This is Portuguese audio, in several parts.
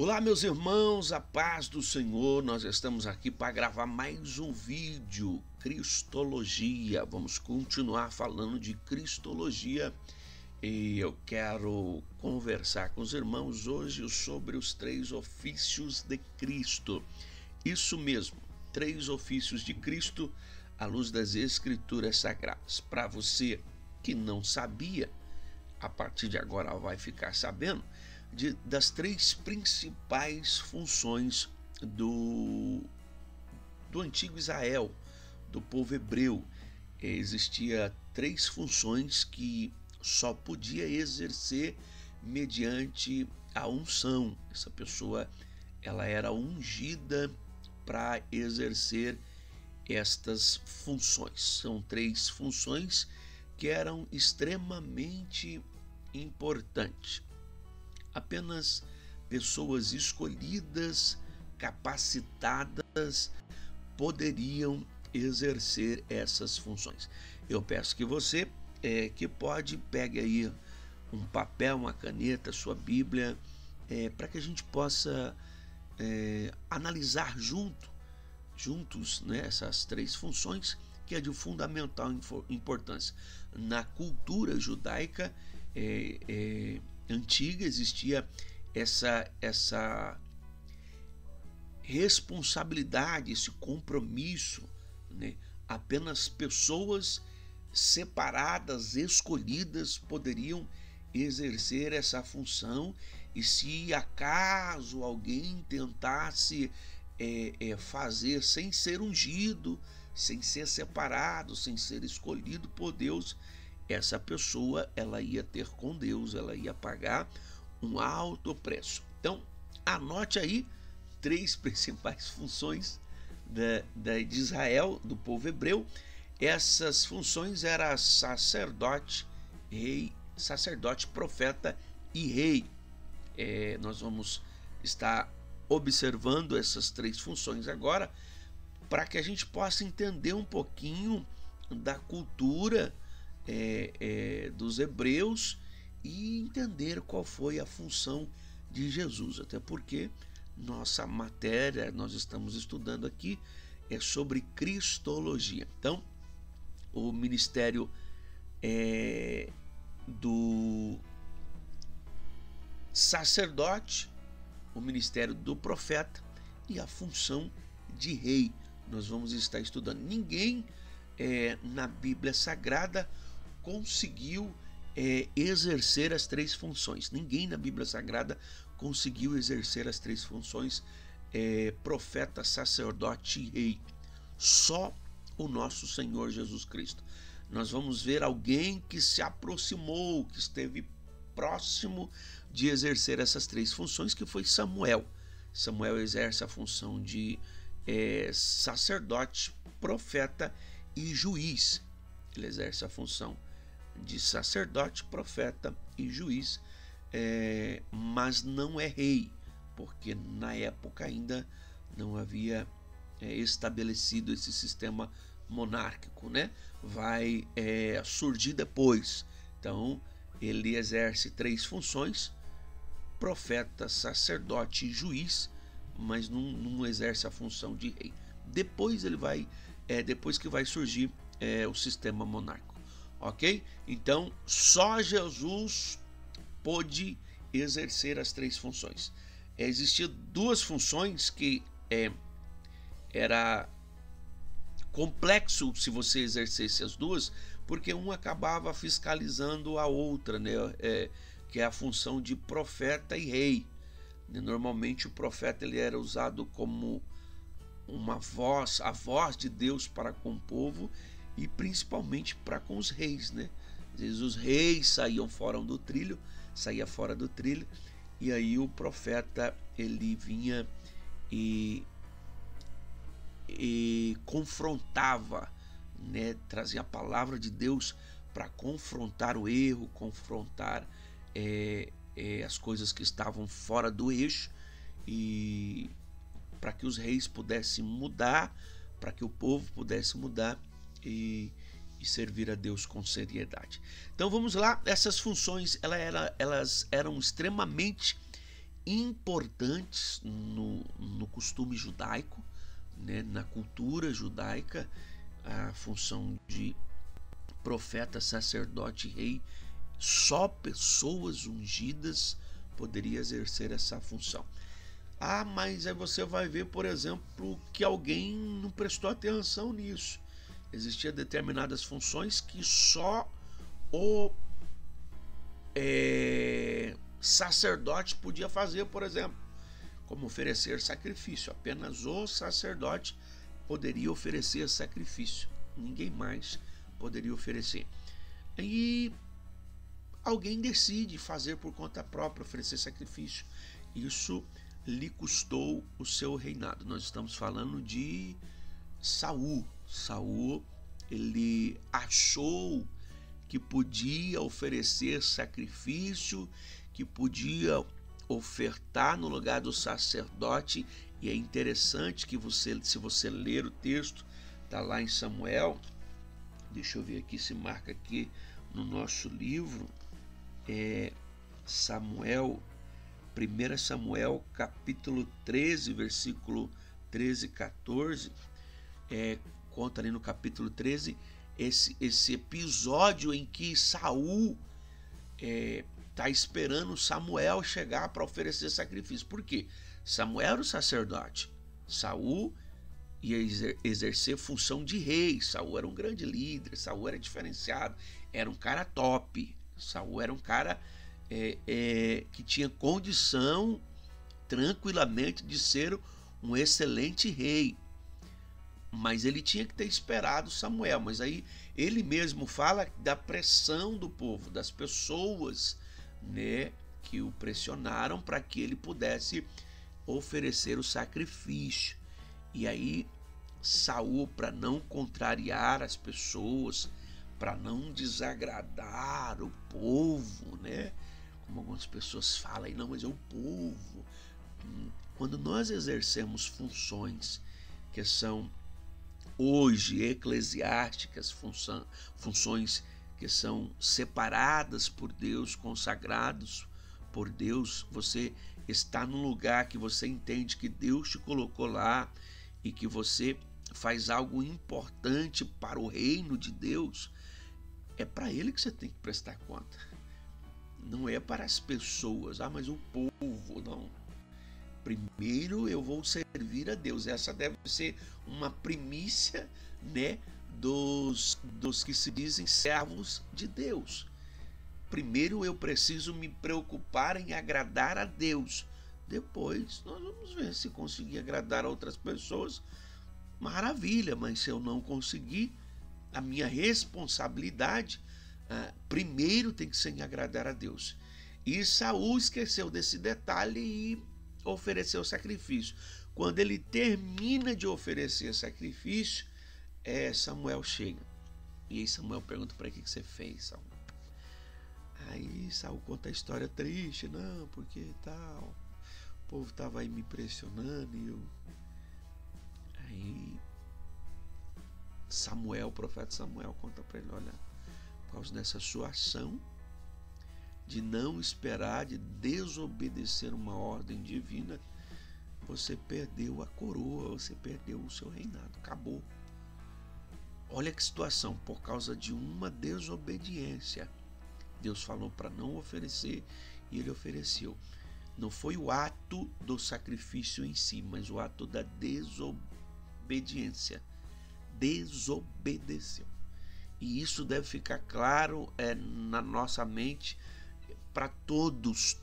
Olá, meus irmãos, a paz do Senhor. Nós estamos aqui para gravar mais um vídeo, Cristologia. Vamos continuar falando de Cristologia e eu quero conversar com os irmãos hoje sobre os 3 ofícios de Cristo. Isso mesmo, 3 ofícios de Cristo à luz das Escrituras Sagradas. Para você que não sabia, a partir de agora vai ficar sabendo das 3 principais funções do antigo Israel, do povo hebreu. Existia 3 funções que só podia exercer mediante a unção. Essa pessoa ela era ungida para exercer estas funções. São 3 funções que eram extremamente importantes. Apenas pessoas escolhidas, capacitadas, poderiam exercer essas funções. Eu peço que você que pode, pegue aí um papel, uma caneta, sua Bíblia, para que a gente possa analisar juntos, né, essas 3 funções que é de fundamental importância. Na cultura judaica antiga existia essa responsabilidade, esse compromisso, né? Apenas pessoas separadas, escolhidas poderiam exercer essa função, e se acaso alguém tentasse fazer sem ser ungido, sem ser separado, sem ser escolhido por Deus, essa pessoa ela ia ter com Deus, ela ia pagar um alto preço. Então, anote aí 3 principais funções de Israel, do povo hebreu. Essas funções eram sacerdote, rei, sacerdote, profeta e rei. Nós vamos estar observando essas 3 funções agora, para que a gente possa entender um pouquinho da cultura dos hebreus e entender qual foi a função de Jesus, até porque nossa matéria, nós estamos estudando aqui, é sobre Cristologia. Então, o ministério do sacerdote, o ministério do profeta e a função de rei, nós vamos estar estudando. Ninguém na Bíblia Sagrada conseguiu exercer as 3 funções. Ninguém na Bíblia Sagrada conseguiu exercer as 3 funções, profeta, sacerdote e rei. Só o nosso Senhor Jesus Cristo. Nós vamos ver alguém que se aproximou, que esteve próximo de exercer essas 3 funções, que foi Samuel. Samuel exerce a função de sacerdote, profeta e juiz. Ele exerce a função de sacerdote, profeta e juiz, mas não é rei, porque na época ainda não havia estabelecido esse sistema monárquico, né? Vai surgir depois. Então ele exerce 3 funções: profeta, sacerdote e juiz, mas não exerce a função de rei. Depois ele vai, depois que vai surgir o sistema monárquico, ok? Então só Jesus pôde exercer as 3 funções. Existiam 2 funções que era complexo se você exercesse as 2, porque uma acabava fiscalizando a outra, né? Que é a função de profeta e rei. Normalmente o profeta ele era usado como uma voz, a voz de Deus para com o povo, e principalmente para com os reis, né? Às vezes os reis saíam fora do trilho, e aí o profeta ele vinha e confrontava, né? Trazia a palavra de Deus para confrontar o erro, confrontar as coisas que estavam fora do eixo, e para que os reis pudessem mudar, para que o povo pudesse mudar e servir a Deus com seriedade. Então vamos lá, essas funções elas eram extremamente importantes no costume judaico, né, na cultura judaica. A função de profeta, sacerdote, rei, só pessoas ungidas poderiam exercer essa função. Mas aí você vai ver, por exemplo, que alguém não prestou atenção nisso. Existiam determinadas funções que só o sacerdote podia fazer, por exemplo, como oferecer sacrifício. Apenas o sacerdote poderia oferecer sacrifício, ninguém mais poderia oferecer. E alguém decide fazer por conta própria, oferecer sacrifício. Isso lhe custou o seu reinado. Nós estamos falando de Saul. Saul, ele achou que podia oferecer sacrifício, que podia ofertar no lugar do sacerdote. E é interessante que se você ler o texto, está lá em Samuel, deixa eu ver aqui se marca aqui no nosso livro, Samuel, 1 Samuel capítulo 13, versículo 13 e 14, conta ali no capítulo 13 esse episódio em que Saul está esperando Samuel chegar para oferecer sacrifício. Por quê? Samuel era o sacerdote, Saul ia exercer função de rei. Saul era um grande líder, Saul era diferenciado, era um cara top. Saul era um cara que tinha condição tranquilamente de ser um excelente rei, mas ele tinha que ter esperado Samuel. Mas aí ele mesmo fala da pressão do povo, das pessoas, né, que o pressionaram para que ele pudesse oferecer o sacrifício. E aí Saul, para não contrariar as pessoas, para não desagradar o povo, né? Como algumas pessoas falam aí, não, mas é o povo. Quando nós exercemos funções que são hoje eclesiásticas, funções que são separadas por Deus, consagrados por Deus, você está num lugar que você entende que Deus te colocou lá e que você faz algo importante para o reino de Deus, é para ele que você tem que prestar conta. Não é para as pessoas, mas o povo, não. Primeiro eu vou servir a Deus. Essa deve ser uma primícia, né, dos que se dizem servos de Deus. Primeiro eu preciso me preocupar em agradar a Deus. Depois nós vamos ver se conseguir agradar a outras pessoas. Maravilha, mas se eu não conseguir, a minha responsabilidade primeiro tem que ser em agradar a Deus. E Saul esqueceu desse detalhe e ofereceu sacrifício. Quando ele termina de oferecer sacrifício, Samuel chega. E aí Samuel pergunta: para que você fez, Saul? Aí Saul conta a história triste, não, porque tal, o povo estava aí me pressionando e eu... Aí Samuel, o profeta Samuel, conta para ele: olha, por causa dessa sua ação de não esperar, de desobedecer uma ordem divina, você perdeu a coroa, você perdeu o seu reinado, acabou. Olha que situação, por causa de uma desobediência. Deus falou para não oferecer e ele ofereceu. Não foi o ato do sacrifício em si, mas o ato da desobediência. Desobedeceu. E isso deve ficar claro na nossa mente para todos.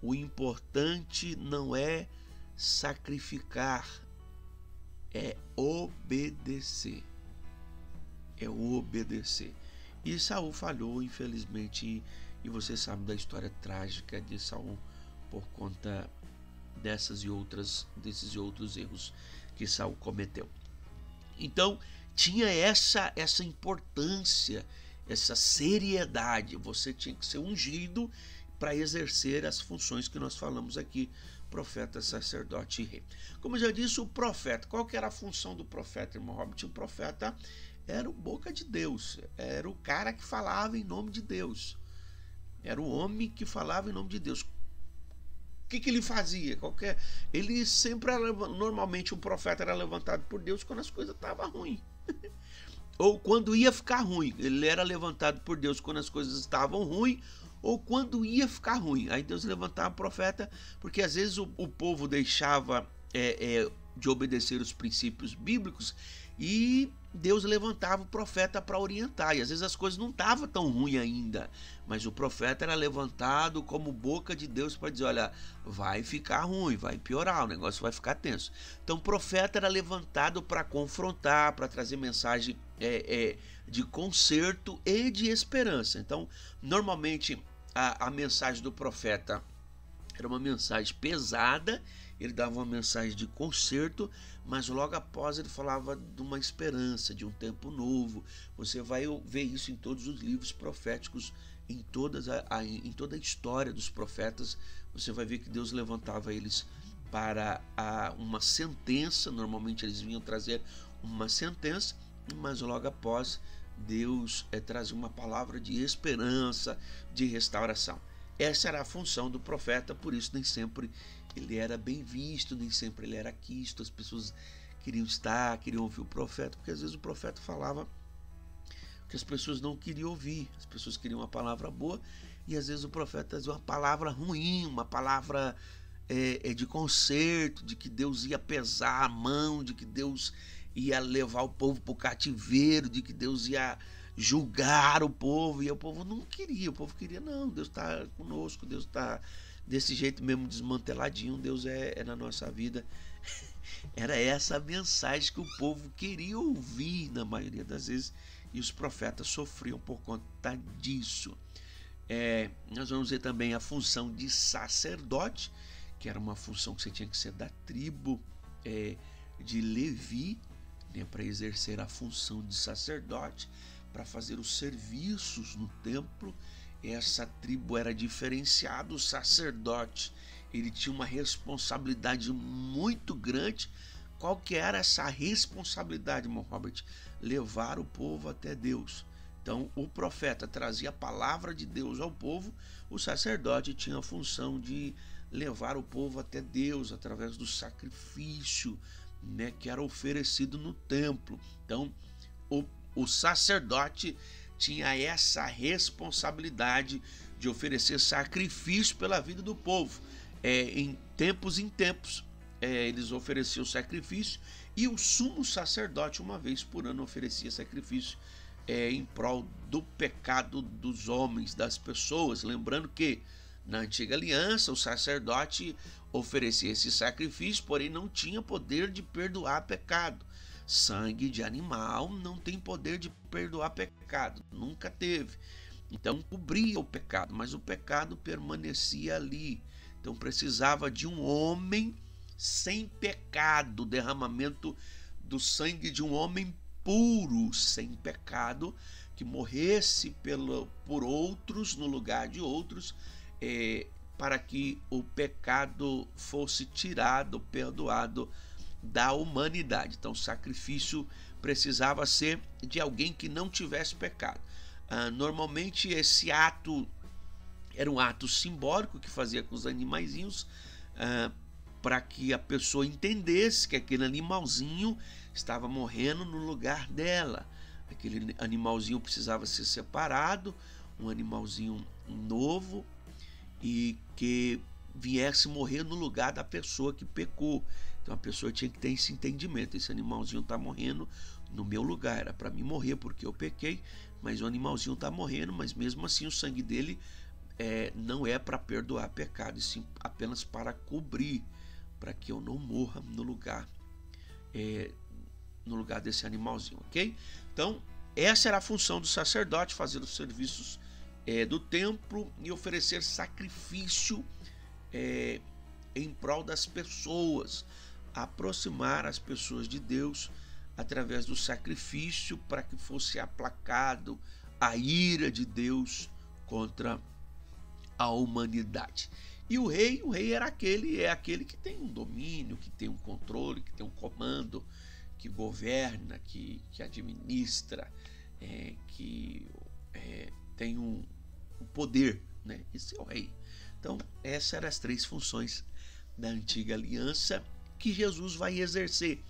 O importante não é sacrificar, é obedecer. É obedecer. E Saul falhou, infelizmente, e você sabe da história trágica de Saul por conta desses e outros erros que Saul cometeu. Então, tinha essa importância, essa seriedade. Você tinha que ser ungido para exercer as funções que nós falamos aqui: profeta, sacerdote e rei. Como eu já disse, o profeta, qual que era a função do profeta, irmão Robert? O profeta era o boca de Deus, era o cara que falava em nome de Deus. Era o homem que falava em nome de Deus. O que ele fazia? Ele sempre era, normalmente o profeta era levantado por Deus quando as coisas estavam ruins. Ou quando ia ficar ruim. Ele era levantado por Deus quando as coisas estavam ruins, ou quando ia ficar ruim. Aí Deus levantava o profeta, porque às vezes o povo deixava de obedecer os princípios bíblicos, e Deus levantava o profeta para orientar. E às vezes as coisas não estavam tão ruins ainda, mas o profeta era levantado como boca de Deus para dizer: olha, vai ficar ruim, vai piorar, o negócio vai ficar tenso. Então o profeta era levantado para confrontar, para trazer mensagem de conserto e de esperança. Então, normalmente a mensagem do profeta era uma mensagem pesada, ele dava uma mensagem de conserto, mas logo após ele falava de uma esperança, de um tempo novo. Você vai ver isso em todos os livros proféticos, em toda a história dos profetas. Você vai ver que Deus levantava eles para uma sentença. Normalmente eles vinham trazer uma sentença, mas logo após Deus trazia uma palavra de esperança, de restauração. Essa era a função do profeta, por isso nem sempre ele era bem visto, nem sempre ele era quisto. As pessoas queriam ouvir o profeta, porque às vezes o profeta falava que as pessoas não queriam ouvir. As pessoas queriam uma palavra boa, e às vezes o profeta trazia uma palavra ruim, uma palavra de conserto, de que Deus ia pesar a mão, de que Deus ia levar o povo para o cativeiro, de que Deus ia julgar o povo. E o povo não queria, o povo queria: não, Deus está conosco, Deus está desse jeito mesmo, desmanteladinho, Deus é na nossa vida. Era essa a mensagem que o povo queria ouvir na maioria das vezes, e os profetas sofriam por conta disso. Nós vamos ver também a função de sacerdote, que era uma função que você tinha que ser da tribo de Levi, né, para exercer a função de sacerdote, para fazer os serviços no templo. Essa tribo era diferenciada. O sacerdote, ele tinha uma responsabilidade muito grande. Qual que era essa responsabilidade, irmão Robert? Levar o povo até Deus. Então o profeta trazia a palavra de Deus ao povo, o sacerdote tinha a função de levar o povo até Deus através do sacrifício, né, que era oferecido no templo. Então o sacerdote tinha essa responsabilidade de oferecer sacrifício pela vida do povo. Em tempos eles ofereciam sacrifício, e o sumo sacerdote uma vez por ano oferecia sacrifício em prol do pecado dos homens, das pessoas. Lembrando que na antiga aliança o sacerdote oferecia esse sacrifício, porém não tinha poder de perdoar pecado. Sangue de animal não tem poder de perdoar pecado, nunca teve. Então cobria o pecado, mas o pecado permanecia ali. Então precisava de um homem sem pecado, derramamento do sangue de um homem puro, sem pecado, que morresse por outros, no lugar de outros, para que o pecado fosse tirado, perdoado da humanidade. Então o sacrifício precisava ser de alguém que não tivesse pecado. Normalmente esse ato era um ato simbólico que fazia com os animaizinhos, para que a pessoa entendesse que aquele animalzinho estava morrendo no lugar dela. Aquele animalzinho precisava ser separado, um animalzinho novo, e que viesse morrer no lugar da pessoa que pecou. Então a pessoa tinha que ter esse entendimento: esse animalzinho está morrendo no meu lugar, era para mim morrer porque eu pequei, mas o animalzinho está morrendo, mas mesmo assim o sangue dele não é para perdoar pecado, e sim apenas para cobrir, para que eu não morra no lugar desse animalzinho, ok? Então essa era a função do sacerdote: fazer os serviços do templo e oferecer sacrifício em prol das pessoas, aproximar as pessoas de Deus através do sacrifício, para que fosse aplacado a ira de Deus contra a humanidade. E o rei era aquele que tem um domínio, que tem um controle, que tem um comando, que governa, que administra, que tem um poder né? Esse é o rei. Então, essas eram as 3 funções da antiga aliança que Jesus vai exercer.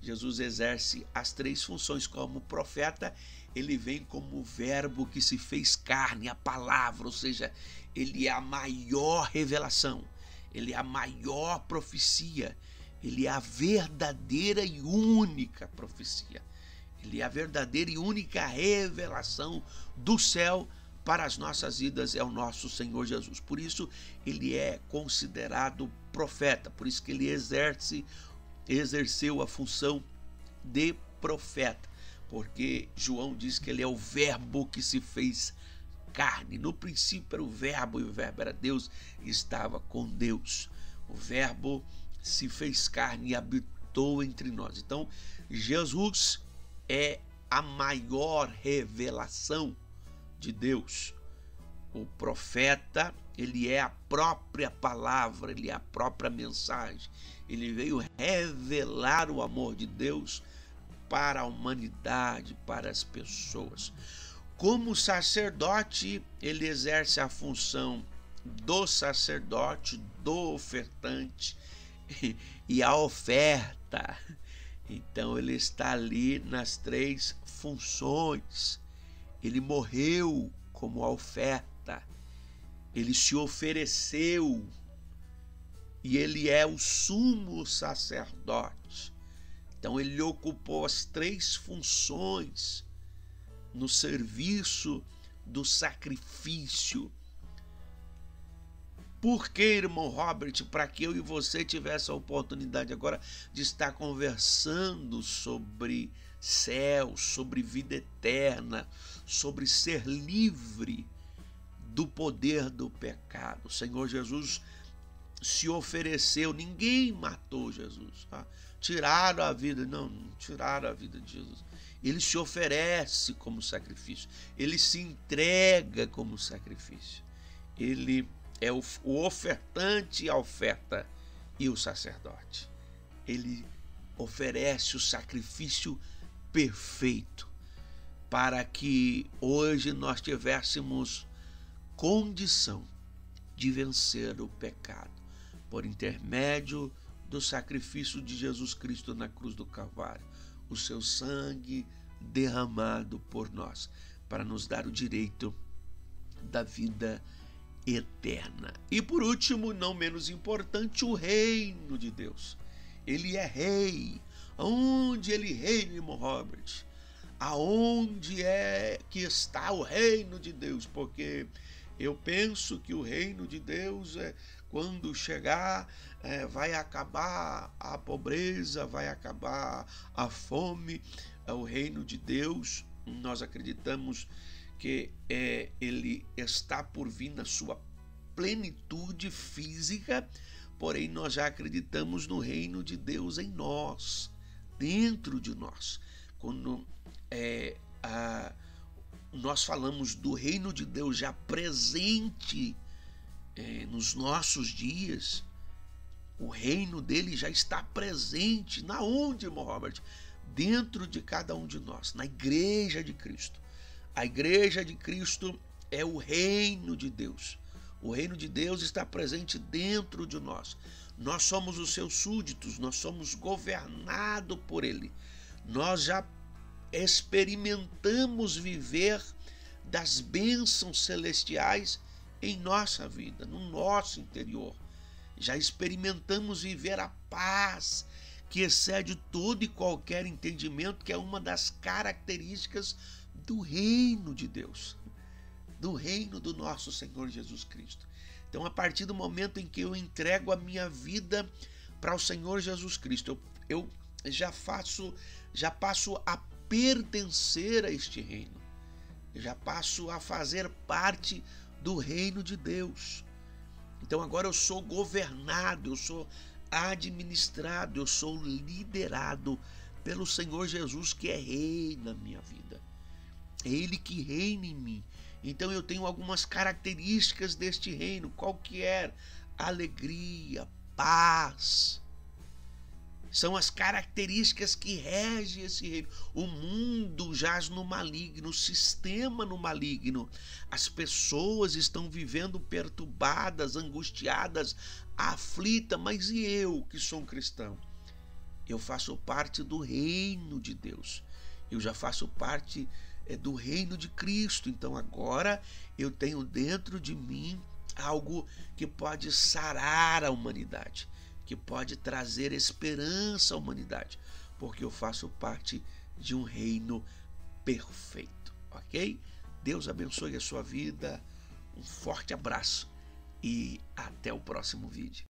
Jesus exerce as 3 funções como profeta. Ele vem como o verbo que se fez carne, a palavra, ou seja, ele é a maior revelação, ele é a maior profecia, ele é a verdadeira e única profecia, ele é a verdadeira e única revelação do céu para as nossas vidas, é o nosso Senhor Jesus. Por isso ele é considerado profeta, por isso que ele exerceu a função de profeta, porque João diz que ele é o verbo que se fez carne. No princípio era o verbo, e o verbo era Deus, e estava com Deus. O verbo se fez carne e habitou entre nós. Então, Jesus é a maior revelação de Deus. O profeta, ele é a própria palavra, ele é a própria mensagem. Ele veio revelar o amor de Deus para a humanidade, para as pessoas. Como sacerdote, ele exerce a função do sacerdote, do ofertante e a oferta. Então ele está ali nas 3 funções. Ele morreu como a oferta, ele se ofereceu e ele é o sumo sacerdote. Então ele ocupou as 3 funções no serviço do sacrifício. Por que, irmão Robert? Para que eu e você tivesse a oportunidade agora de estar conversando sobre céu, sobre vida eterna, sobre ser livre do poder do pecado. O Senhor Jesus se ofereceu, ninguém matou Jesus, tá? Tiraram a vida, não tiraram a vida de Jesus. Ele se oferece como sacrifício, ele se entrega como sacrifício. Ele é o ofertante, a oferta e o sacerdote. Ele oferece o sacrifício perfeito para que hoje nós tivéssemos condição de vencer o pecado por intermédio do sacrifício de Jesus Cristo na cruz do Calvário, o seu sangue derramado por nós, para nos dar o direito da vida eterna. E por último, não menos importante, o reino de Deus. Ele é rei. Aonde ele reina, irmão Robert? Aonde é que está o reino de Deus? Porque eu penso que o reino de Deus quando chegar, vai acabar a pobreza, vai acabar a fome. O reino de Deus, nós acreditamos que ele está por vir na sua plenitude física, porém nós já acreditamos no reino de Deus em nós, dentro de nós. Quando nós falamos do reino de Deus já presente nos nossos dias, o reino dele já está presente. Na onde, irmão Robert? Dentro de cada um de nós, na igreja de Cristo. A igreja de Cristo é o reino de Deus. O reino de Deus está presente dentro de nós. Nós somos os seus súditos, nós somos governados por ele. Nós já experimentamos viver das bênçãos celestiais em nossa vida, no nosso interior. Já experimentamos viver a paz que excede todo e qualquer entendimento, que é uma das características do reino de Deus, do reino do nosso Senhor Jesus Cristo. Então, a partir do momento em que eu entrego a minha vida para o Senhor Jesus Cristo, eu já passo a pertencer a este reino, eu já passo a fazer parte do reino de Deus. Então agora eu sou governado, eu sou administrado, eu sou liderado pelo Senhor Jesus, que é rei na minha vida. É ele que reina em mim. Então eu tenho algumas características deste reino. Qual que é? Alegria, paz, São as características que regem esse reino. O mundo jaz no maligno, o sistema no maligno. As pessoas estão vivendo perturbadas, angustiadas, aflitas. Mas e eu, que sou um cristão? Eu faço parte do reino de Deus. Eu já faço parte do reino de Cristo. Então agora eu tenho dentro de mim algo que pode sarar a humanidade, que pode trazer esperança à humanidade, porque eu faço parte de um reino perfeito, ok? Deus abençoe a sua vida, um forte abraço e até o próximo vídeo.